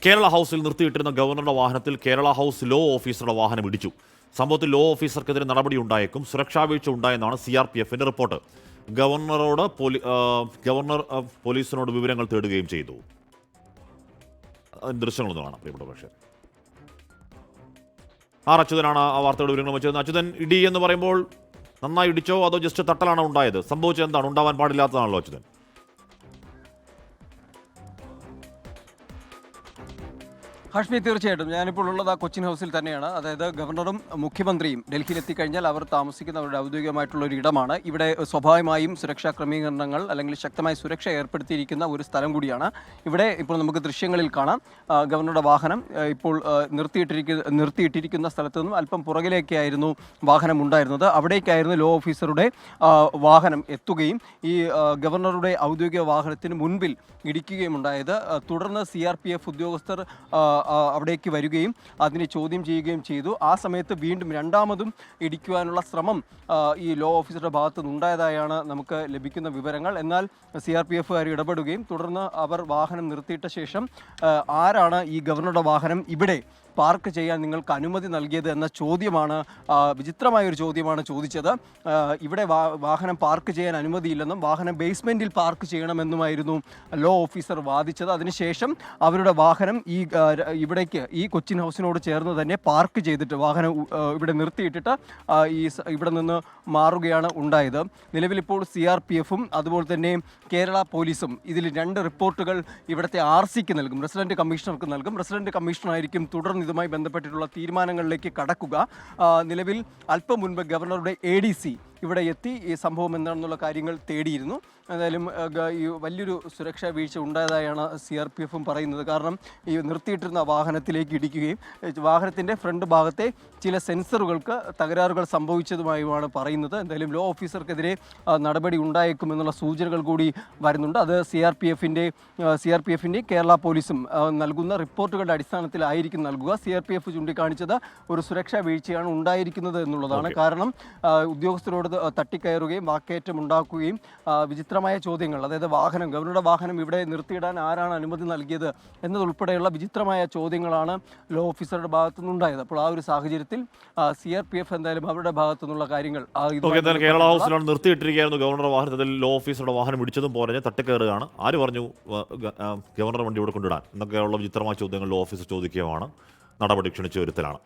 കേരള ഹൗസിൽ നിർത്തിയിട്ടിരുന്ന ഗവർണറുടെ വാഹനത്തിൽ കേരള ഹൗസ് ലോ ഓഫീസറുടെ വാഹനം ഇടിച്ചു. സംഭവത്തിൽ ലോ ഓഫീസർക്കെതിരെ നടപടി ഉണ്ടായേക്കും. സുരക്ഷാ വീഴ്ച ഉണ്ടായെന്നാണ് CRPFന്റെ റിപ്പോർട്ട്. ഗവർണർ പോലീസിനോട് വിവരങ്ങൾ തേടുകയും ചെയ്തു. ദൃശ്യങ്ങളൊന്നും കാണാം പ്രിയപ്പെട്ട പക്ഷേ. അച്യുതനാണ് ആ വാർത്തയുടെ വിവരങ്ങൾ വെച്ചത്. അച്യുതൻ, ഇടി എന്ന് പറയുമ്പോൾ നന്നായി ഇടിച്ചോ അതോ ജസ്റ്റ് തട്ടലാണോ ഉണ്ടായത്? സംഭവിച്ചത് എന്താണ്? ഉണ്ടാവാൻ പാടില്ലാത്തതാണല്ലോ അച്യുതൻ. ഹാഷ്മി, തീർച്ചയായിട്ടും ഞാനിപ്പോൾ ഉള്ളത് ആ കൊച്ചിൻ ഹൗസിൽ തന്നെയാണ്. അതായത് ഗവർണറും മുഖ്യമന്ത്രിയും ഡൽഹിയിൽ എത്തിക്കഴിഞ്ഞാൽ അവർ താമസിക്കുന്ന അവരുടെ ഔദ്യോഗികമായിട്ടുള്ള ഒരു ഇടമാണ്. ഇവിടെ സ്വാഭാവികമായും സുരക്ഷാ ക്രമീകരണങ്ങൾ അല്ലെങ്കിൽ ശക്തമായ സുരക്ഷ ഏർപ്പെടുത്തിയിരിക്കുന്ന ഒരു സ്ഥലം കൂടിയാണ്. ഇവിടെ ഇപ്പോൾ നമുക്ക് ദൃശ്യങ്ങളിൽ കാണാം ഗവർണറുടെ വാഹനം ഇപ്പോൾ നിർത്തിയിട്ടിരിക്കുന്ന സ്ഥലത്ത് നിന്നും അല്പം പുറകിലേക്കായിരുന്നു വാഹനം ഉണ്ടായിരുന്നത്. അവിടേക്കായിരുന്നു ലോ ഓഫീസറുടെ വാഹനം എത്തുകയും ഈ ഗവർണറുടെ ഔദ്യോഗിക വാഹനത്തിന് മുൻപിൽ ഇടിക്കുകയും ഉണ്ടായത്. തുടർന്ന് CRPF ഉദ്യോഗസ്ഥർ അവിടേക്ക് വരികയും അതിനെ ചോദ്യം ചെയ്യുകയും ചെയ്തു. ആ സമയത്ത് വീണ്ടും രണ്ടാമതും ഇടിക്കുവാനുള്ള ശ്രമം ഈ ലോ ഓഫീസറുടെ ഭാഗത്തു നിന്നുണ്ടായതായാണ് നമുക്ക് ലഭിക്കുന്ന വിവരങ്ങൾ. എന്നാൽ CRPFകാർ ഇടപെടുകയും തുടർന്ന് അവർ വാഹനം നിർത്തിയിട്ട ശേഷം ആരാണ് ഈ ഗവർണറുടെ വാഹനം ഇവിടെ പാർക്ക് ചെയ്യാൻ നിങ്ങൾക്ക് അനുമതി നൽകിയത് എന്ന ചോദ്യമാണ്, വിചിത്രമായൊരു ചോദ്യമാണ് ചോദിച്ചത്. ഇവിടെ വാഹനം പാർക്ക് ചെയ്യാൻ അനുമതിയില്ലെന്നും വാഹനം ബേസ്മെൻറ്റിൽ പാർക്ക് ചെയ്യണമെന്നുമായിരുന്നു ലോ ഓഫീസർ വാദിച്ചത്. അതിനുശേഷം അവരുടെ വാഹനം ഇവിടേക്ക് ഈ കൊച്ചിൻ ഹൗസിനോട് ചേർന്ന് തന്നെ പാർക്ക് ചെയ്തിട്ട് വാഹനം ഇവിടെ നിർത്തിയിട്ടിട്ട് ഇവിടെ നിന്ന് മാറുകയാണ് ഉണ്ടായത്. നിലവിലിപ്പോൾ CRPFും അതുപോലെ തന്നെ കേരള പോലീസും ഇതിൽ 2 റിപ്പോർട്ടുകൾ ഇവിടുത്തെ RCക്ക് നൽകും, റെസിഡൻറ്റ് കമ്മീഷണർക്ക് നൽകും. റെസിഡൻറ്റ് കമ്മീഷണറായിരിക്കും തുടർന്ന് ഇതുമായി ബന്ധപ്പെട്ടിട്ടുള്ള തീരുമാനങ്ങളിലേക്ക് കടക്കുക. നിലവിൽ അല്പം മുൻപ് ഗവർണറുടെ ADC ഇവിടെ എത്തി ഈ സംഭവം എന്താണെന്നുള്ള കാര്യങ്ങൾ തേടിയിരുന്നു. എന്തായാലും ഈ വലിയൊരു സുരക്ഷാ വീഴ്ച ഉണ്ടായതായാണ് CRPFും പറയുന്നത്. കാരണം ഈ നിർത്തിയിട്ടിരുന്ന വാഹനത്തിലേക്ക് ഇടിക്കുകയും വാഹനത്തിൻ്റെ ഫ്രണ്ട് ഭാഗത്തെ ചില സെൻസറുകൾക്ക് തകരാറുകൾ സംഭവിച്ചതുമായുമാണ് പറയുന്നത്. എന്തായാലും ലോ ഓഫീസർക്കെതിരെ നടപടി ഉണ്ടായേക്കുമെന്നുള്ള സൂചനകൾ കൂടി വരുന്നുണ്ട്. അത് CRPFിൻ്റെ കേരള പോലീസും നൽകുന്ന റിപ്പോർട്ടുകളുടെ അടിസ്ഥാനത്തിലായിരിക്കും നൽകുക. CRPF ചൂണ്ടിക്കാണിച്ചത് ഒരു സുരക്ഷാ വീഴ്ചയാണ് ഉണ്ടായിരിക്കുന്നത് എന്നുള്ളതാണ്. കാരണം ഉദ്യോഗസ്ഥരോട് തട്ടിക്കയറുകയും വാക്കേറ്റം ഉണ്ടാക്കുകയും വിചിത്രമായ ചോദ്യങ്ങൾ, അതായത് ഗവർണറുടെ വാഹനം ഇവിടെ നിർത്തിയിടാൻ ആരാണ് അനുമതി നൽകിയത് എന്നതുൾപ്പെടെയുള്ള വിചിത്രമായ ചോദ്യങ്ങളാണ് ലോ ഓഫീസറുടെ ഭാഗത്തു നിന്നുണ്ടായത്. അപ്പോൾ ആ ഒരു സാഹചര്യത്തിൽ CRPF എന്തായാലും അവരുടെ ഭാഗത്തു നിന്നുള്ള കാര്യങ്ങൾ കേരള ഹൗസിലാണ് നിർത്തിയിട്ടിരിക്കുകയായിരുന്നു ഗവർണറുടെ വാഹനത്തിൽ. ലോ ഓഫീസറുടെ വാഹനം ഇടിച്ചതും പോരെ തട്ടിക്കയറുകയാണ്. ആര് പറഞ്ഞു ഗവർണർ വണ്ടി ഇവിടെ കൊണ്ടിടാൻ എന്നൊക്കെയുള്ള വിചിത്രമായ ചോദ്യങ്ങൾ ലോ ഓഫീസർ ചോദിക്കുകയാണ്. നടപടി ക്ഷണിച്ചു വരുത്തലാണ്.